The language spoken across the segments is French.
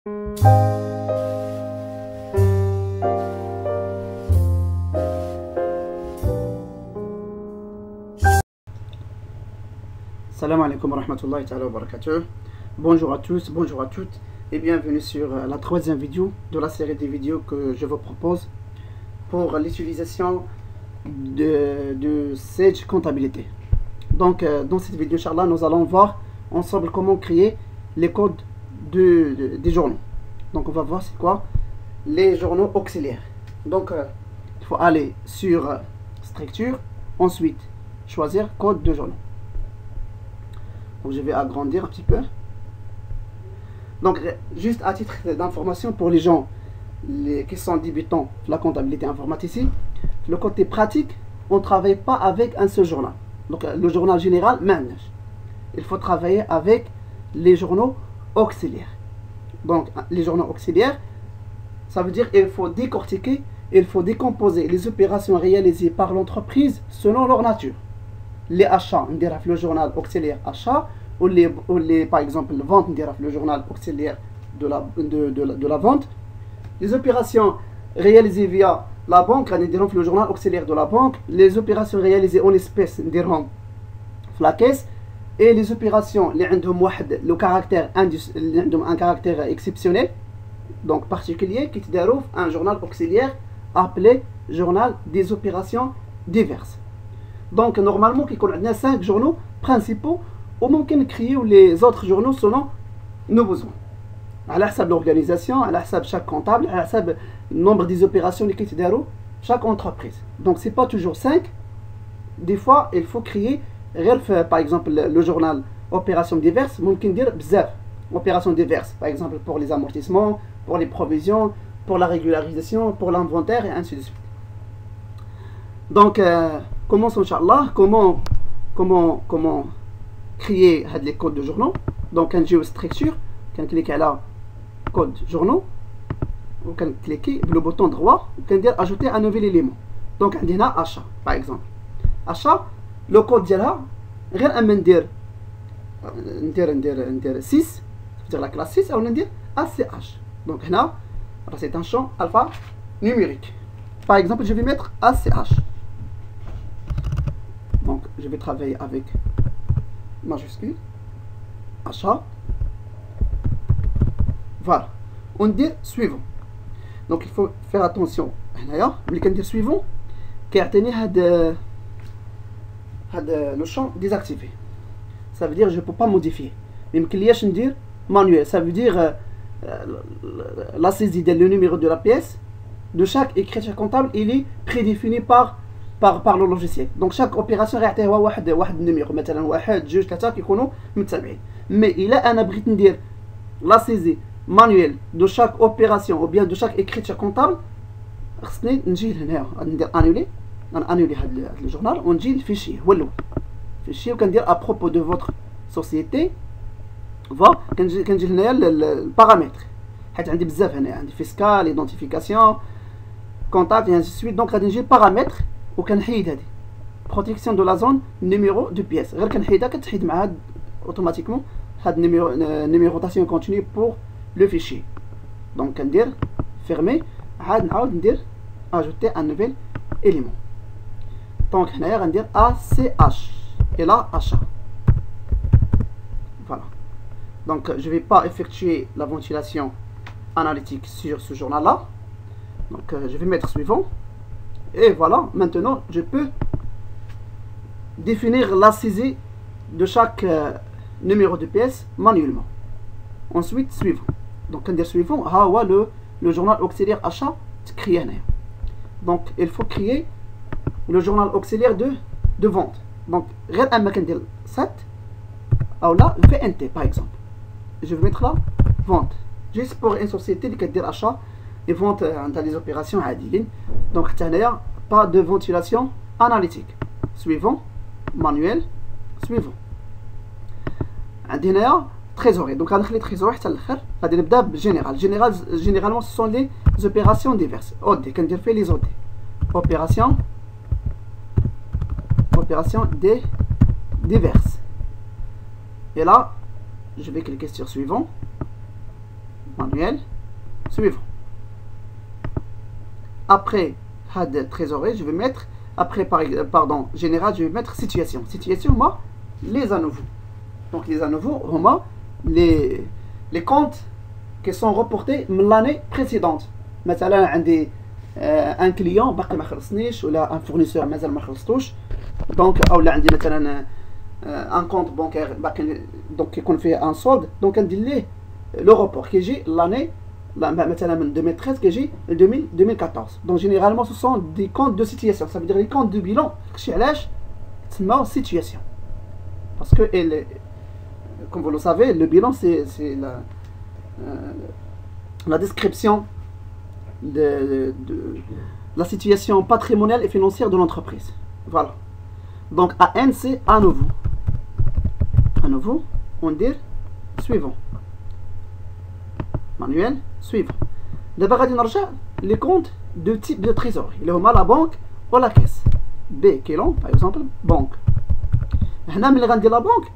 Salam alaikum wa rahmatullahi ta'ala wa barakatuh. Bonjour à tous, bonjour à toutes et bienvenue sur la troisième vidéo de la série des vidéos que je vous propose pour l'utilisation de Sage Comptabilité. Donc dans cette vidéo, Inch'Allah, nous allons voir ensemble comment créer les codes des journaux. Donc on va voir c'est quoi les journaux auxiliaires. Donc il faut aller sur structure, ensuite choisir code de journaux. Donc je vais agrandir un petit peu. Donc juste à titre d'information pour les gens qui sont débutants de la comptabilité informatique ici, le côté pratique, on ne travaille pas avec un seul journal. Donc le journal général, même. Il faut travailler avec les journaux auxiliaires. Donc les journaux auxiliaires, ça veut dire qu'il faut décortiquer, il faut décomposer les opérations réalisées par l'entreprise selon leur nature. Les achats, on dirait le journal auxiliaire achat, ou les par exemple les ventes, on dirait le journal auxiliaire de la vente. Les opérations réalisées via la banque, on dirait le journal auxiliaire de la banque. Les opérations réalisées en espèces, on dirait la caisse. Et les opérations qui ont un caractère exceptionnel, donc particulier, qui est un journal auxiliaire appelé journal des opérations diverses. Donc normalement il y a 5 journaux principaux ou on peut créer les autres journaux selon nos besoins. À la l'organisation, à la chaque comptable, à la le nombre des opérations qui sont chaque entreprise. Donc c'est pas toujours 5. Des fois il faut créer par exemple le journal opérations diverses, on peut dire bzaf opérations diverses, par exemple pour les amortissements, pour les provisions, pour la régularisation, pour l'inventaire et ainsi de suite. Donc commençons Inch'Allah, comment créer les codes de journaux. Donc quand j'ai structure, quand cliquer là code journaux, ou quand cliquer le bouton droit, on peut dire ajouter un nouvel élément. Donc on a achat par exemple. Achat, le code ديالها غير اما ندير 6 c'est-à-dire la classe 6 ou ندير ACH. Donc هنا c'est un champ alpha numérique. Par exemple, je vais mettre ACH. Donc je vais travailler avec majuscule achat. Voilà, on dit suivant. Donc il faut faire attention هنايا ملي كندير suivant كيعطيني هذا le champ désactivé. Ça veut dire je ne peux pas modifier. Mais مكلياش ندير manuel. Ça veut dire la saisie le numéro de la pièce de chaque écriture comptable, il est prédéfini par le logiciel. Donc chaque opération réactive واحد numéro مثلا 1 2 3 كيكونوا متابعين. Mais il a un بغيت ندير la saisie manuelle de chaque opération ou bien de chaque écriture comptable, خصني نجي لهنا ندير انولي هذا الجورنال ونجي للفيشي هو الاول فيشي وكندير à propos de votre société. فوا كنجي هنايا البارامتر حيت عندي بزاف هنا عندي فيسكال ايدونتيفيكاسيون كونتاكت اي سويت. دونك غادي نجي بارامتر وكنحيد هذه بروتيكسيون دو لا زون نيميرو دو بياس غير كنحيدها كتحيد معها اوتوماتيكمون هاد نيميروطاسيون كونتينيو بور لو فيشي. دونك كندير فيرمي عاد نعاود ندير اجوتي ان نوفيل élément. Donc هنايا غندير ACH et là achat. Voilà. Donc je vais pas effectuer la ventilation analytique sur ce journal là. Donc je vais mettre suivant. Et voilà, maintenant je peux définir la saisie de chaque numéro de pièce manuellement. Ensuite suivant. Donc on dit suivant, le journal auxiliaire achat créé. Donc il faut créer le journal auxiliaire de vente. Donc rien à mettre 7 ou là VNT par exemple. Je vais mettre là vente. Juste pour une société qui dit achat et vente dans les opérations عاديين. Donc pas de ventilation analytique. Suivant, manuel, suivant. عندنا trésorerie. Donc غنخلي trésorerie حتى الاخر. غادي نبدا بالجينيرال. Généralement ce sont les opérations diverses. OD كندير فيه les OD. Opérations diverses. Et là, je vais cliquer sur suivant. manuel suivant. Après had trésorerie, je vais mettre après général, je vais mettre situation. Situation moi les à nouveau. Donc les à nouveau moi les comptes qui sont reportés l'année précédente. مثلا عندي un client باقي ما خلصنيش ولا un fournisseur مازال ما خلصتوش دونك اولا عندي مثلا ان كونت بانكير باقي دونك يكون فيه ان سولد دونك ندير ليه لو روبور كيجي لاني مثلا من 2013 كيجي 2014 دونك جينيرالمون سو سون دي كونت دو سيتياسيون ça veut dire لي كونت دو بيلون داكشي علاش تسمى سيتياسيون باسكو comme vous le savez le bilan c'est la description de la situation patrimoniale et financière de l'entreprise. Voilà. Donc AN c'est à nouveau. À nouveau, on dit suivant. Manuel suivant. D'abord, on regarde les comptes de type de trésorerie. Il y a la banque ou la caisse. B qui est long, par exemple, banque. Maintenant, on regarde la banque.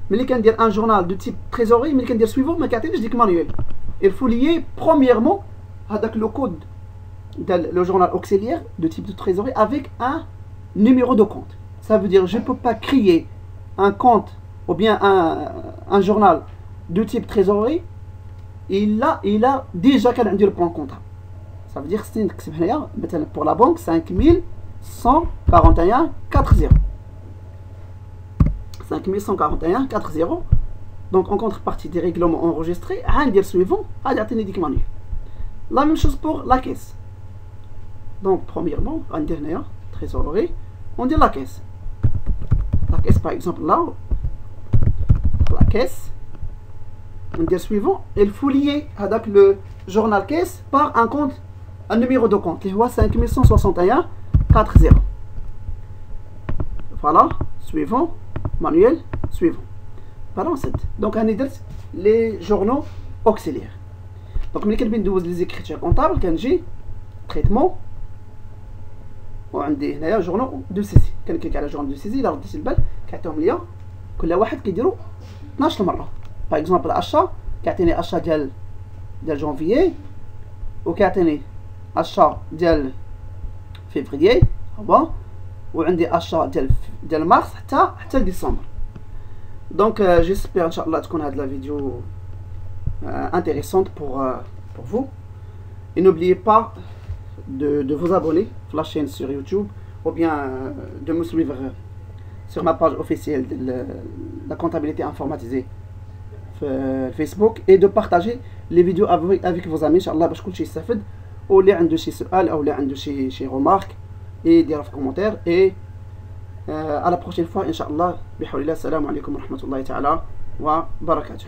Mais il y a un journal de type trésorerie, mais il y a suivant, mais je dis que manuel. Il faut lier premièrement avec le code le journal auxiliaire de type de trésorerie avec un numéro de compte. Ça veut dire je ne peux pas créer un compte ou bien un journal de type trésorerie. Il a déjà qu'elle a le plan comptable. Ça veut dire que pour la banque 5141 40. 5141 40. Donc en contrepartie des règlements enregistrés, un dire suivant, à manuel. La même chose pour la caisse. Donc premièrement, on dit trésorerie, on dit la caisse. La caisse par exemple là, la caisse, on dit suivant, il faut lier avec le journal caisse par un compte, un numéro de compte, qui est 5161 40. Voilà, suivant, manuel, suivant. Voilà, donc on dit les journaux auxiliaires. Donc ملي كندوز لي زيكريتور كونطابل كنجي تريتمون وعندي هنايا جورنو دو سيزي كنكليك على جورنو دو سيزي الا رديت البال كيعطيهم ليا كل واحد كيديرو 12 مره. باغ اكزومبل اشا كيعطيني اشا ديال جونفيي وكيعطيني اشا ديال فيفريي هو وعندي اشا ديال مارس حتى ديسمبر. دونك جيسبيغ ان شاء الله تكون هاد لا فيديو intéressante pour vous. Et n'oubliez pas de vous abonner à la chaîne sur YouTube ou bien de me suivre sur ma page officielle de la comptabilité informatisée Facebook et de partager les vidéos avec vos amis. Inch'Allah باش كلشي يستافد واللي عنده شي سؤال او اللي عنده شي remarque et ديرها في commentaire et à la prochaine fois Inch'Allah بحول الله. السلام عليكم ورحمة الله تعالى وبركاته.